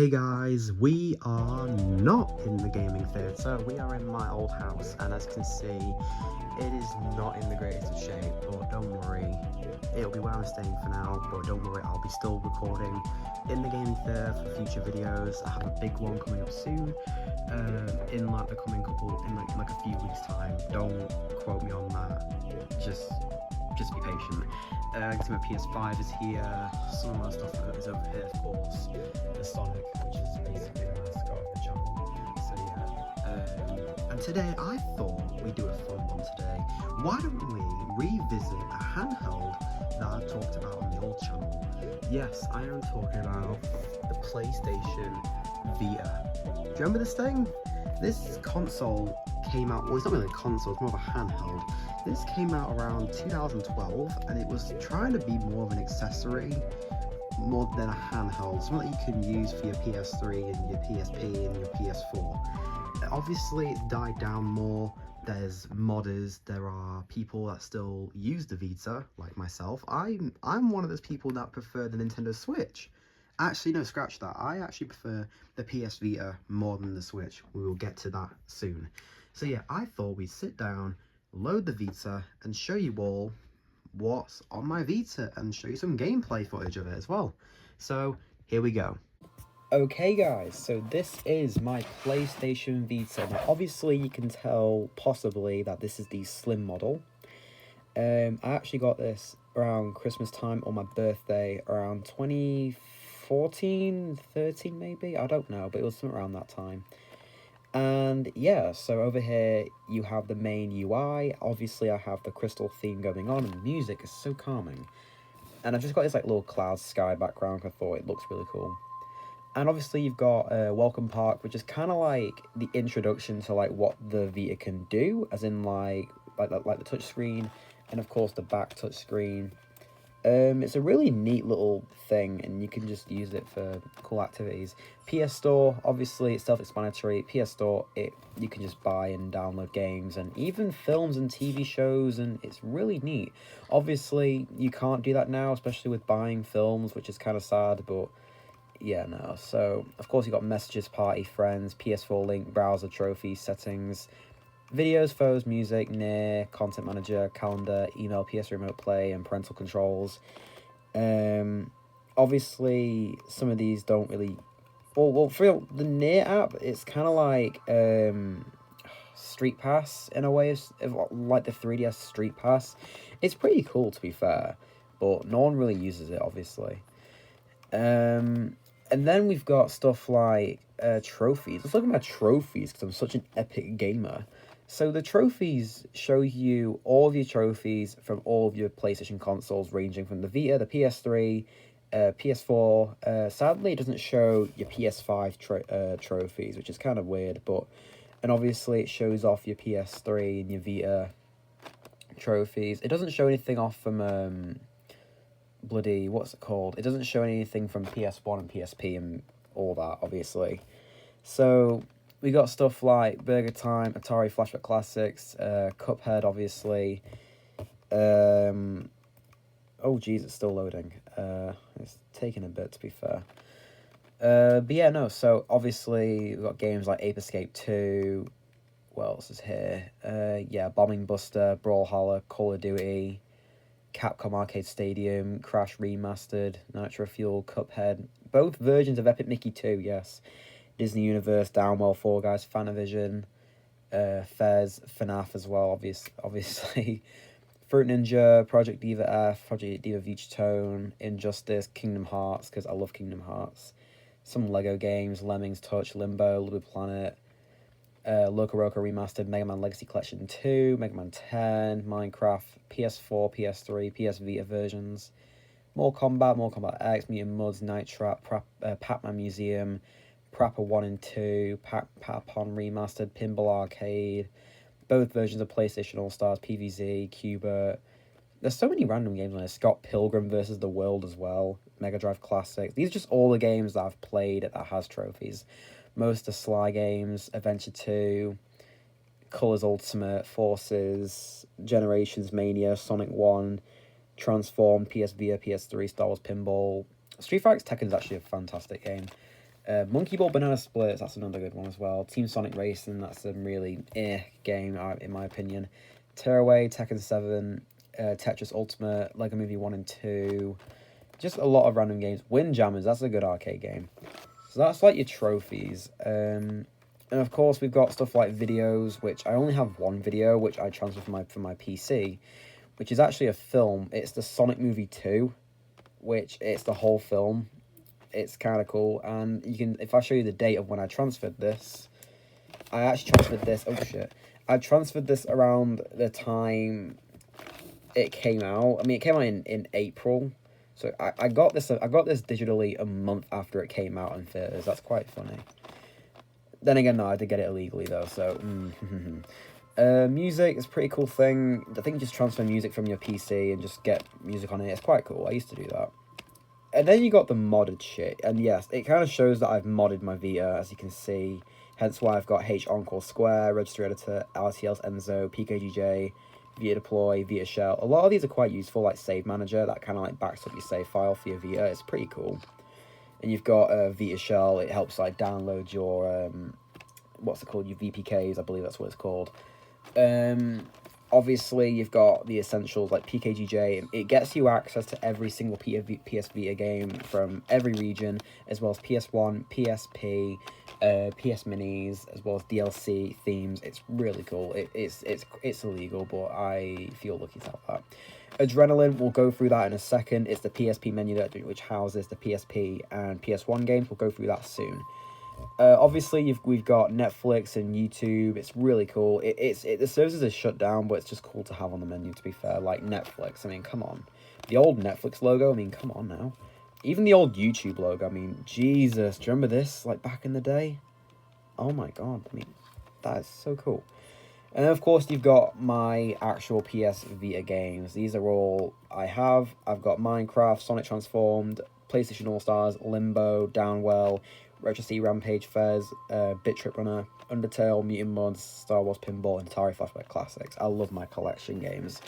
Okay guys, we are not in the gaming theatre, we are in my old house, and as you can see, it is not in the greatest of shape, but don't worry, it'll be where I'm staying for now, but don't worry, I'll be still recording in the gaming theatre for future videos. I have a big one coming up soon, in like the coming couple, in like a few weeks time. Don't quote me on that, just be patient. My PS5 is here, some of my stuff is over here, of course, the Sonic, which is basically the mascot of the channel. So yeah, and today I thought we'd do a fun one today. Why don't we revisit a handheld that I talked about on the old channel? Yes, I am talking about the PlayStation Vita. Do you remember this thing? This console came out, well, it's not really a console, it's more of a handheld. This came out around 2012, and it was trying to be more of an accessory more than a handheld, something that you can use for your PS3 and your PSP and your PS4. Obviously it's died down more. There's modders, there are people that still use the Vita, like myself. I'm one of those people that prefer the Nintendo Switch. Actually, no, scratch that. I actually prefer the PS Vita more than the Switch. We will get to that soon. So yeah, I thought we'd sit down, load the Vita, and show you all what's on my Vita, and show you some gameplay footage of it as well. So here we go. Okay guys, so this is my PlayStation Vita. Now obviously you can tell possibly that this is the slim model. I actually got this around Christmas time or my birthday around 2014, 13 maybe, I don't know, but it was something around that time. And yeah, so over here you have the main UI. Obviously I have the crystal theme going on, and the music is so calming. And I've just got this like little cloud sky background. I thought it looks really cool. And obviously you've got Welcome Park, which is kind of like the introduction to like what the Vita can do, as in like the touch screen, and of course the back touch screen. It's a really neat little thing, and you can just use it for cool activities. PS Store, obviously it's self-explanatory. PS Store, you can just buy and download games and even films and TV shows, and it's really neat. Obviously you can't do that now, especially with buying films, which is kind of sad, but yeah, no. So of course you got messages, party, friends, PS4 link, browser, trophies, settings, videos, photos, music, near, content manager, calendar, email, PS remote play, and parental controls. Obviously some of these don't really, well for the near app, it's kind of like Street Pass in a way, like the 3DS Street Pass. It's pretty cool, to be fair, but no one really uses it, obviously. And then we've got stuff like trophies. Let's look at my trophies, because I'm such an epic gamer. So the trophies show you all of your trophies from all of your PlayStation consoles, ranging from the Vita, the PS3, PS4. Sadly, it doesn't show your PS5 trophies, which is kind of weird. And obviously it shows off your PS3 and your Vita trophies. It doesn't show anything off from bloody, what's it called? It doesn't show anything from PS1 and PSP and all that, obviously. So we got stuff like Burger Time, Atari Flashback Classics, Cuphead, obviously. Oh, geez, it's still loading. It's taking a bit, to be fair. But yeah, no, so obviously we've got games like Ape Escape 2. What else is here? Yeah, Bombing Buster, Brawlhalla, Call of Duty, Capcom Arcade Stadium, Crash Remastered, Nitro Fuel, Cuphead. Both versions of Epic Mickey 2, yes. Disney Universe, Downwell, Fall Guys, Fanavision, Fez, FNAF as well, obviously. Fruit Ninja, Project Diva F, Project Diva Beach Tone, Injustice, Kingdom Hearts, because I love Kingdom Hearts. Some Lego games, Lemmings Touch, Limbo, Little Planet, Loco Roco Remastered, Mega Man Legacy Collection 2, Mega Man 10, Minecraft, PS4, PS3, PS Vita versions, Mortal Kombat X, Mutant Mudds, Night Trap, Pac-Man Museum, Prappa 1 and 2, Patapon Remastered, Pinball Arcade, both versions of PlayStation All-Stars, PvZ, Qbert. There's so many random games on there. Scott Pilgrim vs. the World as well, Mega Drive Classics. These are just all the games that I've played that has trophies. Most are Sly games, Adventure 2, Colors Ultimate, Forces, Generations Mania, Sonic 1, Transform, PS Vita, PS3, Star Wars Pinball. Street Fighter X Tekken is actually a fantastic game. Monkey Ball Banana Splits, that's another good one as well. Team Sonic Racing, that's a really game, in my opinion. Tearaway, Tekken 7, Tetris Ultimate, Lego Movie 1 and 2. Just a lot of random games. Windjammers, that's a good arcade game. So that's like your trophies. And of course, we've got stuff like videos, which I only have one video, which I transferred from my PC, which is actually a film. It's the Sonic Movie 2, which it's the whole film. It's kind of cool, and you can, if I show you the date of when I transferred this, I actually transferred this, oh shit, I transferred this around the time it came out. I mean, it came out in April, so I got this digitally a month after it came out in theaters. That's quite funny. Then again, no, I did get it illegally though, so music is a pretty cool thing. I think you just transfer music from your PC and just get music on it. It's quite cool. I used to do that. And then you got the modded shit, and yes, it kind of shows that I've modded my Vita, as you can see, hence why I've got H Encore Square, Registry Editor, RTL's Enzo, PKGJ, Vita Deploy, Vita Shell. A lot of these are quite useful, like Save Manager, that kind of like backs up your save file for your Vita. It's pretty cool. And you've got Vita Shell, it helps like download your, what's it called, your VPKs, I believe that's what it's called. Obviously, you've got the essentials like PKGJ. It gets you access to every single PS Vita game from every region, as well as PS1, PSP, PS Minis, as well as DLC themes. It's really cool. It's illegal, but I feel lucky to have that. Adrenaline, we'll go through that in a second. It's the PSP menu which houses the PSP and PS1 games. We'll go through that soon. Obviously, we've got Netflix and YouTube. It's really cool. The services are shut down, but it's just cool to have on the menu, to be fair. Like Netflix, I mean, come on. The old Netflix logo, I mean, come on now. Even the old YouTube logo, I mean, Jesus. Do you remember this, like, back in the day? Oh my god, I mean, that is so cool. And of course, you've got my actual PS Vita games. These are all I have. I've got Minecraft, Sonic Transformed, PlayStation All-Stars, Limbo, Downwell, Retro C Rampage Fez, Bit Trip Runner, Undertale, Mutant Mods, Star Wars Pinball, and Atari Flashback Classics. I love my collection games.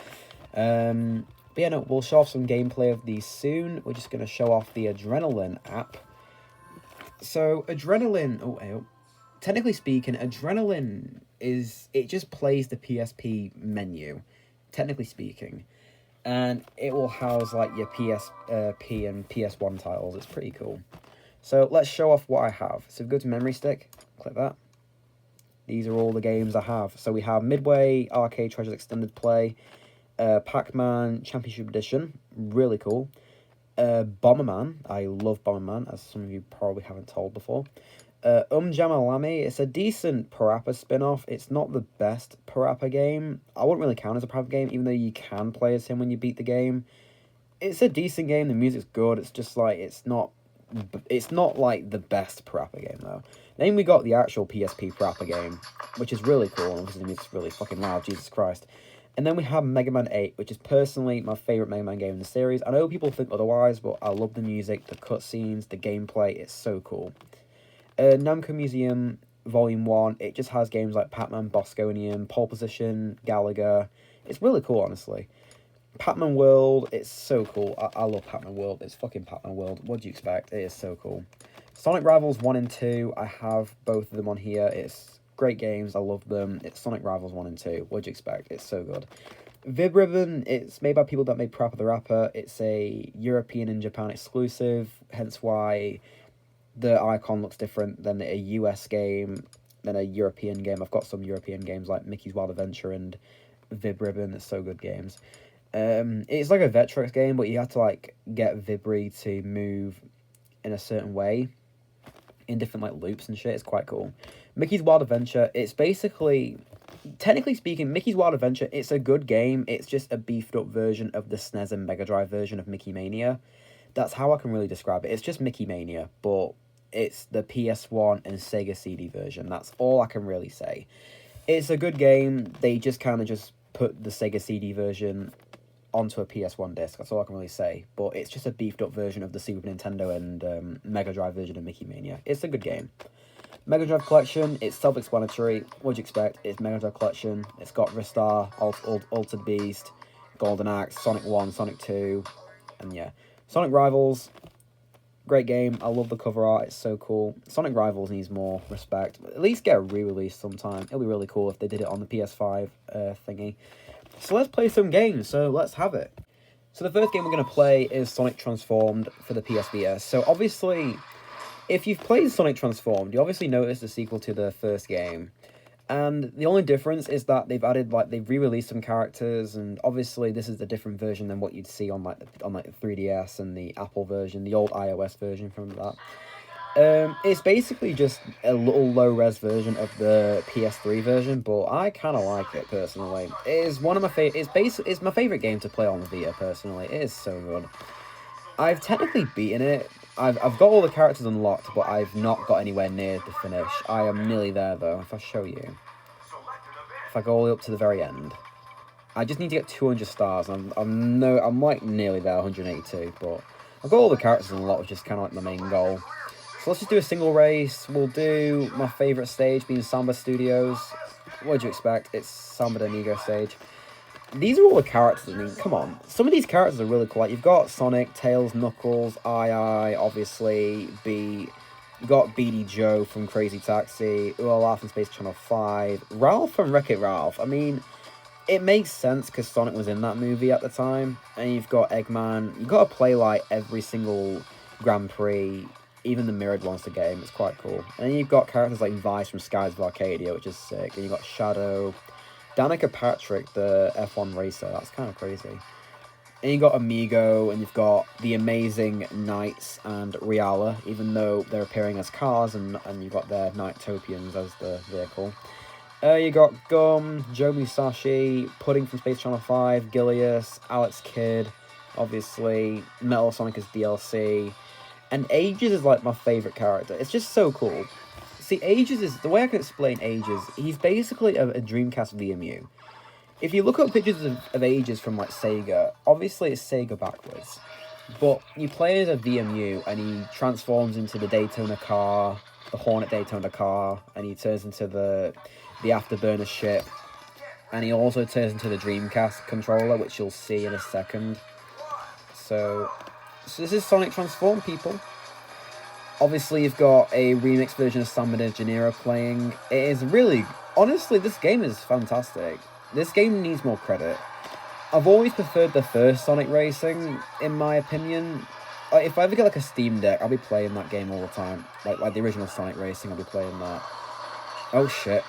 But yeah, no, we'll show off some gameplay of these soon. We're just going to show off the Adrenaline app. So, Adrenaline, technically speaking, Adrenaline it just plays the PSP menu, technically speaking. And it will house, like, your PSP and PS1 titles. It's pretty cool. So let's show off what I have. So go to Memory Stick, click that. These are all the games I have. So we have Midway, Arcade Treasures Extended Play, Pac-Man Championship Edition, really cool. Bomberman, I love Bomberman, as some of you probably haven't told before. Jamalami, it's a decent Parappa spin-off. It's not the best Parappa game. I wouldn't really count as a Parappa game, even though you can play as him when you beat the game. It's a decent game, the music's good, it's just like, it's not like the best Parappa game though. Then we got the actual PSP Parappa game, which is really cool, and obviously it's really fucking loud, Jesus Christ. And then we have Mega Man 8, which is personally my favourite Mega Man game in the series. I know people think otherwise, but I love the music, the cutscenes, the gameplay, it's so cool. Namco Museum Volume 1, it just has games like Pac-Man, Bosconium, Pole Position, Galaga. It's really cool, honestly. Pac-Man World, it's so cool. I love Pac-Man World. It's fucking Pac-Man World. What do you expect? It is so cool. Sonic Rivals 1 and 2, I have both of them on here. It's great games. I love them. It's Sonic Rivals 1 and 2. What do you expect? It's so good. Vib Ribbon, it's made by people that made Parappa the Rapper. It's a European and Japan exclusive, hence why the icon looks different than a US game, than a European game. I've got some European games like Mickey's Wild Adventure and Vib Ribbon. It's so good games. It's like a Vectrex game, but you have to like get Vibri to move in a certain way in different like loops and shit. It's quite cool. Mickey's Wild Adventure, it's basically, technically speaking, Mickey's Wild Adventure, it's a good game. It's just a beefed up version of the SNES and Mega Drive version of Mickey Mania. That's how I can really describe it. It's just Mickey Mania, but it's the PS1 and Sega CD version. That's all I can really say. It's a good game. They just kind of just put the Sega CD version onto a PS1 disc. That's all I can really say. But it's just a beefed up version of the Super Nintendo and Mega Drive version of Mickey Mania. It's a good game. Mega Drive Collection, it's self-explanatory. What do you expect? It's Mega Drive Collection. It's got Ristar, Altered Beast, Golden Axe, Sonic 1, Sonic 2, and yeah. Sonic Rivals, Great game. I love the cover art. It's so cool. Sonic Rivals needs more respect. At least get a re-release sometime. It'll be really cool if they did it on the PS5 thingy. So let's play some games. So let's have it. So the first game we're going to play is Sonic Transformed for the PsVita. So obviously, if you've played Sonic Transformed, you obviously noticed the sequel to the first game. And the only difference is that they've added, like, they've re-released some characters, and obviously this is a different version than what you'd see on, like, the 3DS and the Apple version, the old iOS version from that. It's basically just a little low-res version of the PS3 version, but I kind of like it, personally. It is one of my favorite, it's my favorite game to play on the Vita, personally. It is so good. I've technically beaten it. I've got all the characters unlocked, but I've not got anywhere near the finish. I am nearly there, though, if I show you. If I go all the way up to the very end. I just need to get 200 stars. I'm like nearly there, 182, but I've got all the characters unlocked, which is kind of like the main goal. So let's just do a single race. We'll do my favourite stage, being Samba Studios. What do you expect? It's Samba de Amigo stage. These are all the characters. I mean, come on. Some of these characters are really cool. Like, you've got Sonic, Tails, Knuckles, obviously, B. You've got BD Joe from Crazy Taxi, Olaf from Space Channel 5, Ralph from Wreck-It Ralph. I mean, it makes sense because Sonic was in that movie at the time. And you've got Eggman. You've got to play, like, every single Grand Prix, even the mirrored ones to game. It's quite cool. And then you've got characters like Vice from Skies of Arcadia, which is sick. And you've got Shadow, Danica Patrick, the F1 racer. That's kind of crazy. And you've got Amigo, and you've got the amazing Knights and Riala, even though they're appearing as cars, and you've got their Knightopians as the vehicle. You got Gum, Joe Musashi, Pudding from Space Channel 5, Gilius, Alex Kidd, obviously, Metal Sonic as DLC, and Ages is like my favourite character. It's just so cool. See, Ages is, the way I can explain Ages, he's basically a Dreamcast VMU. If you look up pictures of Ages from, like, Sega, obviously it's Sega backwards. But you play as a VMU, and he transforms into the Daytona car, the Hornet Daytona car, and he turns into the Afterburner ship. And he also turns into the Dreamcast controller, which you'll see in a second. So this is Sonic Transform, people. Obviously, you've got a remix version of Samba de Janeiro playing. It is really... Honestly, this game is fantastic. This game needs more credit. I've always preferred the first Sonic Racing, in my opinion. If I ever get, like, a Steam Deck, I'll be playing that game all the time. Like the original Sonic Racing, I'll be playing that. Oh, shit.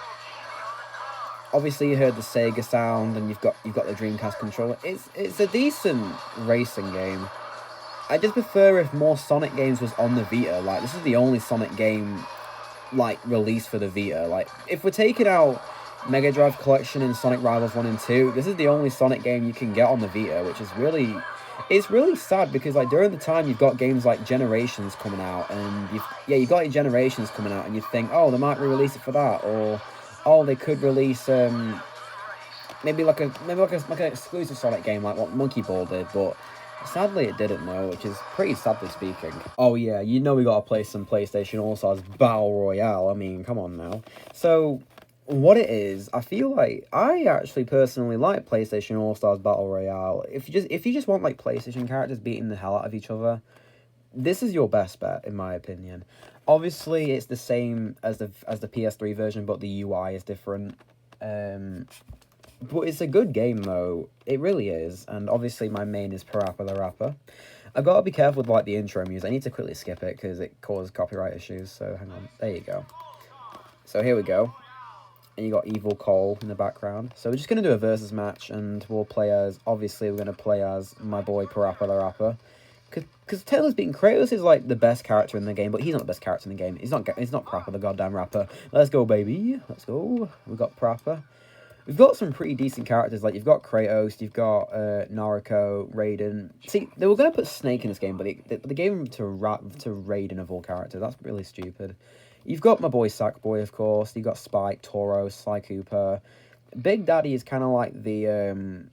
Obviously, you heard the Sega sound, and you've got the Dreamcast controller. It's a decent racing game. I just prefer if more Sonic games was on the Vita. Like, this is the only Sonic game, like, released for the Vita. Like, if we're taking out Mega Drive Collection and Sonic Rivals 1 and 2, this is the only Sonic game you can get on the Vita, which is really... It's really sad, because, like, during the time, you've got games like Generations coming out, and you've got your Generations coming out, and you think, oh, they might re-release it for that, or, oh, they could release, maybe like an exclusive Sonic game, like what Monkey Ball did, but... Sadly, it didn't, though, which is pretty sadly speaking. Oh, yeah, you know we gotta play some PlayStation All-Stars Battle Royale. I mean, come on now. So, what it is, I feel like I actually personally like PlayStation All-Stars Battle Royale. If you just want, like, PlayStation characters beating the hell out of each other, this is your best bet, in my opinion. Obviously, it's the same as the PS3 version, but the UI is different. But it's a good game, though. It really is. And obviously, my main is Parappa the Rapper. I've got to be careful with, like, the intro music. I need to quickly skip it because it causes copyright issues. So, hang on. There you go. So, here we go. And you got Evil Cole in the background. So, we're just going to do a versus match. And we'll play as... Obviously, we're going to play as my boy Parappa the Rapper. Because Taylor's beating Kratos is, like, the best character in the game. But he's not the best character in the game. He's not Parappa the goddamn rapper. Let's go, baby. Let's go. We've got Parappa. We've got some pretty decent characters, like, you've got Kratos, you've got Naruto, Raiden. See, they were going to put Snake in this game, but they gave him to Raiden of all characters. That's really stupid. You've got my boy Sackboy, of course. You've got Spike, Toro, Sly Cooper. Big Daddy is kind of like the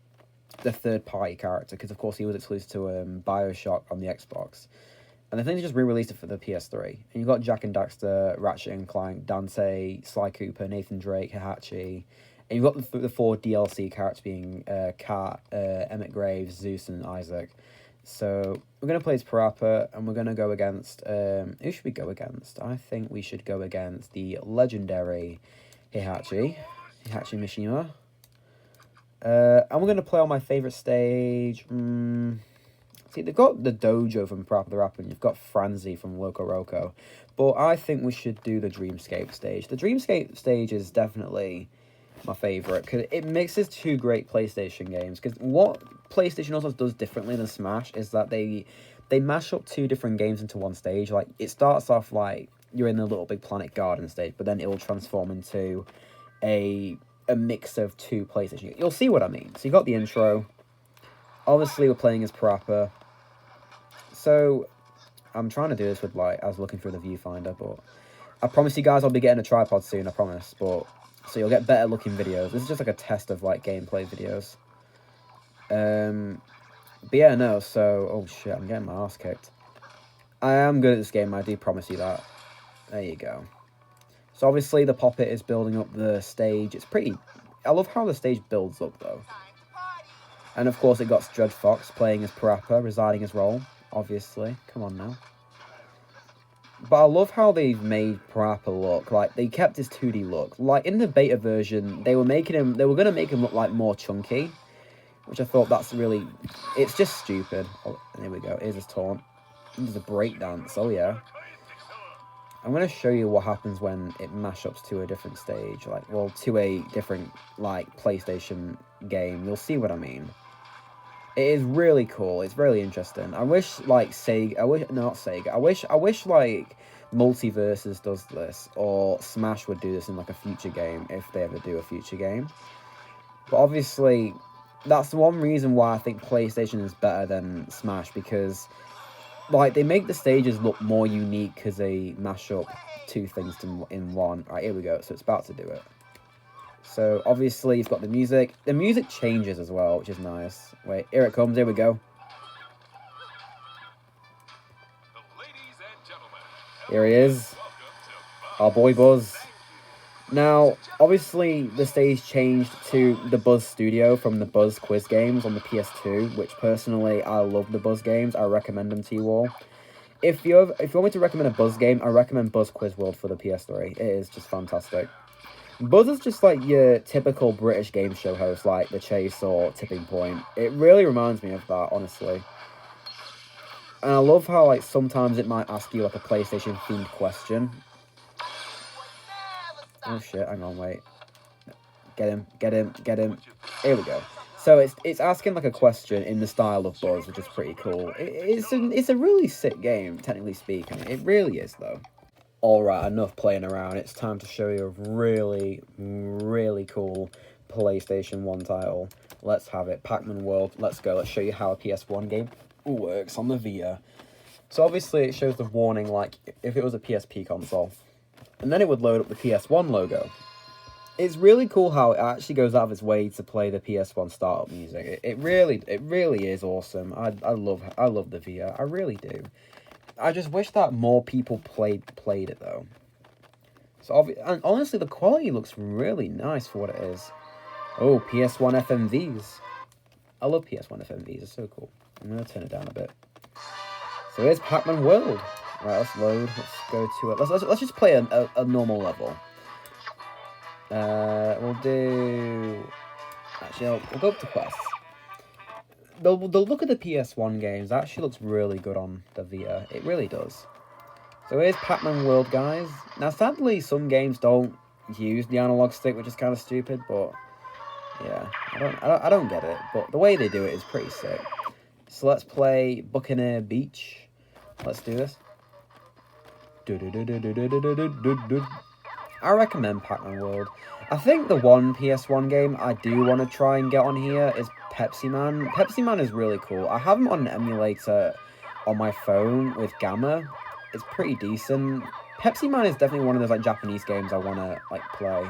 third-party character, because, of course, he was exclusive to Bioshock on the Xbox. And I think they just re-released it for the PS3. And you've got Jak and Daxter, Ratchet and Clank, Dante, Sly Cooper, Nathan Drake, Heihachi... And you've got the 4 DLC characters being Kat, Emmett Graves, Zeus, and Isaac. So we're going to play as Parappa, and we're going to go against, who should we go against? I think we should go against the legendary Heihachi Mishima. And we're going to play on my favourite stage. See, they've got the Dojo from Parappa the Rapper, and you've got Franzi from Loco Roco. But I think we should do the Dreamscape stage. The Dreamscape stage is definitely my favourite, because it mixes two great PlayStation games. Because what PlayStation also does differently than Smash is that they mash up two different games into one stage. Like, it starts off like you're in the Little Big Planet Garden stage, but then it will transform into a mix of two PlayStation games. You'll see what I mean. So you got the intro. Obviously, we're playing as Parappa. So I'm trying to do this with, like, I was looking through the viewfinder, but I promise you guys I'll be getting a tripod soon, I promise. But so you'll get better looking videos. This is just like a test of, like, gameplay videos. But yeah, no, so, oh shit, I'm getting my ass kicked. I am good at this game, I do promise you that. There you go. So obviously the Poppet is building up the stage. It's pretty, I love how the stage builds up though. And of course it got Dread Fox playing as Parappa, residing his role, obviously. Come on now. But I love how they've made Parappa look. Like, they kept his 2D look. Like, in the beta version, they were going to make him look, like, more chunky. Which I thought that's really, it's just stupid. Oh, there we go, here's his taunt. There's a breakdance, oh yeah. I'm going to show you what happens when it mashups to a different stage. Like, well, to a different, like, PlayStation game. You'll see what I mean. It is really cool. It's really interesting. I wish, like, I wish, like, Multiverses does this, or Smash would do this in, like, a future game, if they ever do a future game. But obviously, that's the one reason why I think PlayStation is better than Smash, because, like, they make the stages look more unique because they mash up two things in one. Right, here we go. So it's about to do it. So, obviously, you've got the music. The music changes as well, which is nice. Wait, here it comes. Here we go. Here he is. Our boy Buzz. Now, obviously, the stage changed to the Buzz Studio from the Buzz Quiz games on the PS2, which, personally, I love the Buzz games. I recommend them to you all. If you want me to recommend a Buzz game, I recommend Buzz Quiz World for the PS3. It is just fantastic. Buzz is just like your typical British game show host, like The Chase or Tipping Point. It really reminds me of that, honestly. And I love how, like, sometimes it might ask you, like, a PlayStation-themed question. Oh, shit, hang on, wait. Get him. Here we go. So it's asking, like, a question in the style of Buzz, which is pretty cool. It's a really sick game, technically speaking. It really is, though. Alright, enough playing around. It's time to show you a really, really cool PlayStation 1 title. Let's have it. Pac-Man World. Let's go. Let's show you how a PS1 game works on the Vita. So obviously it shows the warning like if it was a PSP console. And then it would load up the PS1 logo. It's really cool how it actually goes out of its way to play the PS1 startup music. It really is awesome. I love the Vita. I really do. I just wish that more people played it though. So and honestly, the quality looks really nice for what it is. Oh, PS1 FMVs. I love PS1 FMVs. It's so cool. I'm gonna turn it down a bit. So here's Pac-Man World. Right, let's load. Let's go to it. Let's just play a normal level. We'll do. Actually, we'll go up to quests. The look of the PS1 games actually looks really good on the Vita. It really does. So here's Pac-Man World, guys. Now, sadly, some games don't use the analog stick, which is kind of stupid, but yeah, I don't get it. But the way they do it is pretty sick. So let's play Buccaneer Beach. Let's do this. I recommend Pac-Man World. I think the one PS1 game I do want to try and get on here is Pepsi Man. Pepsi Man is really cool. I have him on an emulator on my phone with Gamma. It's pretty decent. Pepsi Man is definitely one of those like Japanese games I want to like play.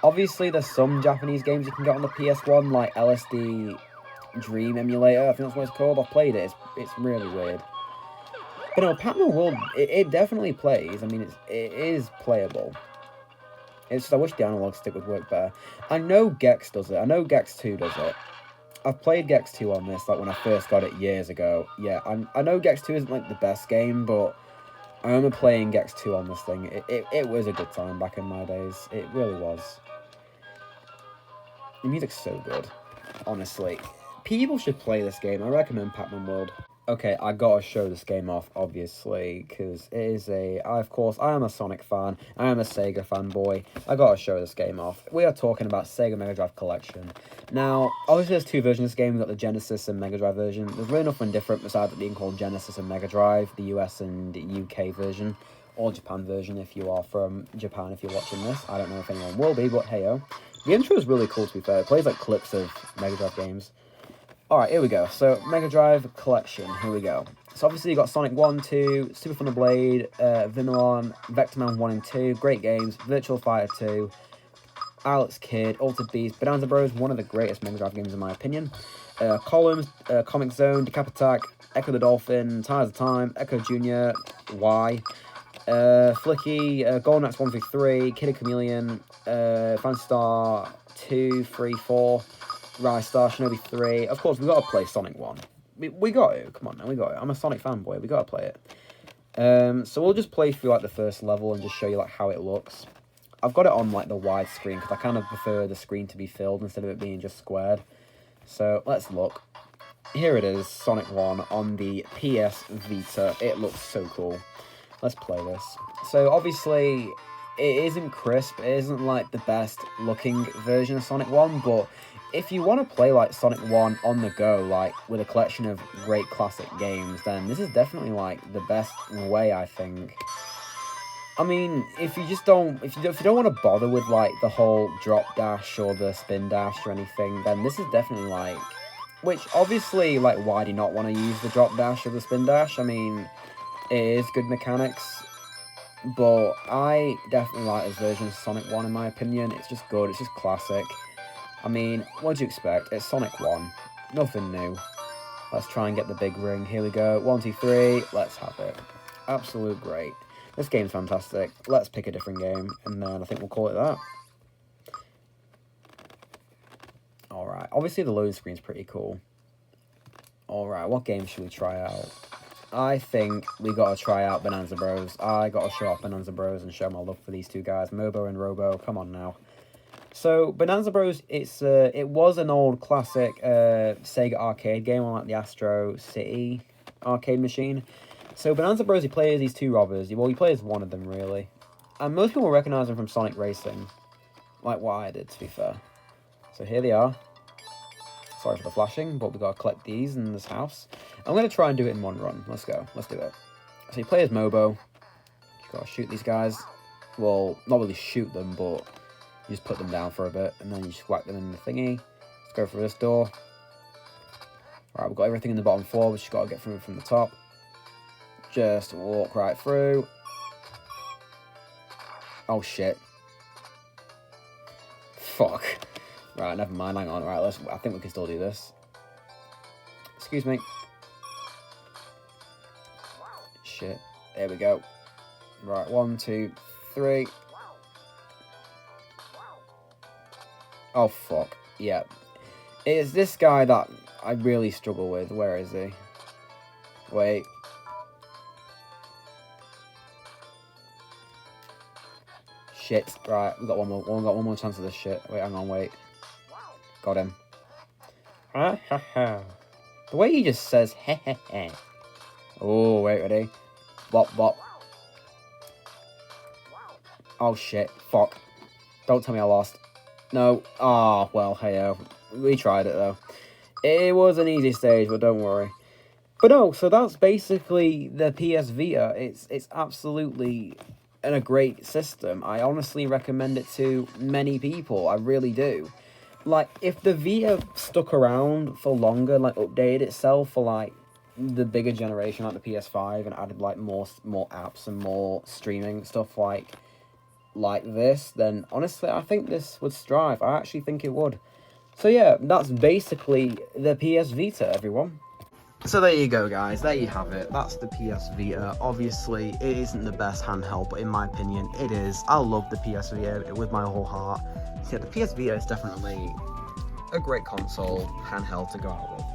Obviously, there's some Japanese games you can get on the PS1, like LSD Dream Emulator. I think that's what it's called. I've played it. It's really weird. But no, Pac-Man World, it definitely plays. I mean, it is playable. It's just I wish the analog stick would work better. I know Gex does it. I know Gex 2 does it. I've played Gex 2 on this, like when I first got it years ago. Yeah, I know Gex 2 isn't like the best game, but I remember playing Gex 2 on this thing. It was a good time back in my days. It really was. The music's so good, honestly. People should play this game. I recommend Pac-Man World. Okay, I gotta show this game off, obviously, because it is of course, I am a Sonic fan, I am a Sega fanboy, I gotta show this game off. We are talking about Sega Mega Drive Collection. Now, obviously there's two versions of this game, we've got the Genesis and Mega Drive version. There's really nothing different besides it being called Genesis and Mega Drive, the US and UK version, or Japan version if you are from Japan if you're watching this. I don't know if anyone will be, but hey-o. The intro is really cool, to be fair. It plays like clips of Mega Drive games. Alright, here we go. So, Mega Drive Collection. Here we go. So, obviously, you got Sonic 1, 2, Super Thunder Blade, Vimilon, Vectorman 1 and 2. Great games. Virtual Fighter 2, Alex Kidd, Altered Beast, Bonanza Bros. One of the greatest Mega Drive games, in my opinion. Columns, Comic Zone, Decap Attack, Echo the Dolphin, Tires of Time, Echo Jr., Y, Flicky, Golden Axe 1 through 3, Kid and Chameleon, Phantasy Star 2, 3, 4. Rise Star, Shinobi 3. Of course, we got to play Sonic 1. We got to. Come on now, we got it. I'm a Sonic fanboy. We got to play it. So we'll just play through like the first level and just show you like how it looks. I've got it on like the wide screen because I kind of prefer the screen to be filled instead of it being just squared. So let's look. Here it is, Sonic 1 on the PsVita. It looks so cool. Let's play this. So obviously, it isn't crisp. It isn't like the best looking version of Sonic 1, but if you want to play like Sonic 1 on the go, like with a collection of great classic games, then this is definitely like the best way, I think. I mean, if you don't want to bother with like the whole drop dash or the spin dash or anything, then this is definitely like, which obviously, like, why do you not want to use the drop dash or the spin dash? I mean, it is good mechanics, but I definitely like this version of Sonic 1 in my opinion. It's just good. It's just classic. I mean, what do you expect? It's Sonic 1. Nothing new. Let's try and get the big ring. Here we go. 1, 2, 3. Let's have it. Absolute great. This game's fantastic. Let's pick a different game, and then I think we'll call it that. Alright. Obviously, the loading screen's pretty cool. Alright, what game should we try out? I think we gotta try out Bonanza Bros. I gotta show off Bonanza Bros and show my love for these two guys. Mobo and Robo. Come on now. So, Bonanza Bros, it was an old classic Sega arcade game on like the Astro City arcade machine. So, Bonanza Bros, you play as these two robbers. Well, you play as one of them, really. And most people will recognise them from Sonic Racing. Like what I did, to be fair. So, here they are. Sorry for the flashing, but we've got to collect these in this house. I'm going to try and do it in one run. Let's go. Let's do it. So, you play as Mobo. You've got to shoot these guys. Well, not really shoot them, but you just put them down for a bit, and then you just whack them in the thingy. Let's go through this door. Alright, we've got everything in the bottom floor, we just got to get through from the top. Just walk right through. Oh, shit. Fuck. Right, never mind, hang on. Right, I think we can still do this. Excuse me. Shit. There we go. Right, 1, 2, 3. Oh, fuck. Yeah. It is this guy that I really struggle with. Where is he? Wait. Shit. Right, we got one more chance of this shit. Wait, hang on, wait. Got him. Ha ha ha. The way he just says heh heh heh. Oh, wait, ready? Bop, bop. Oh, shit. Fuck. Don't tell me I lost. No. Ah, well, hey-o. We tried it, though. It was an easy stage, but don't worry. But no, so that's basically the PS Vita. It's absolutely a great system. I honestly recommend it to many people. I really do. Like, if the Vita stuck around for longer, like, updated itself for, like, the bigger generation, like the PS5, and added, like, more apps and more streaming stuff like this, then honestly, I think this would strive. I actually think it would. So yeah, that's basically the PS Vita, everyone. So there you go, guys. There you have it. That's the PS Vita. Obviously, it isn't the best handheld, but in my opinion, it is. I love the PS Vita with my whole heart. So yeah, the PS Vita is definitely a great console, handheld to go out with.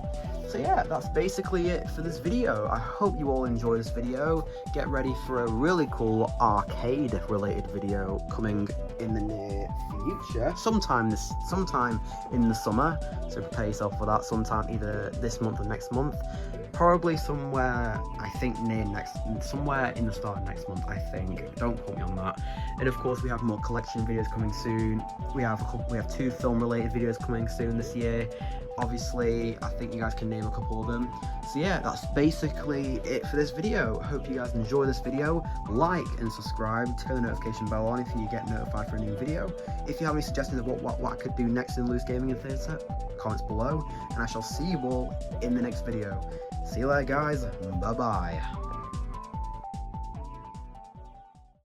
So yeah, that's basically it for this video. I hope you all enjoy this video. Get ready for a really cool arcade related video coming in the near future. Sometime in the summer. So prepare yourself for that sometime either this month or next month. Probably somewhere, I think somewhere in the start of next month, I think. Don't quote me on that. And of course we have more collection videos coming soon. We have 2 film related videos coming soon this year. Obviously, I think you guys can name a couple of them. So yeah, that's basically it for this video. Hope you guys enjoy this video. Like and subscribe, turn the notification bell on if you get notified for a new video. If you have any suggestions of what I could do next in Loose Gaming and Theatre, comments below, and I shall see you all in the next video. See you later, guys. Bye bye.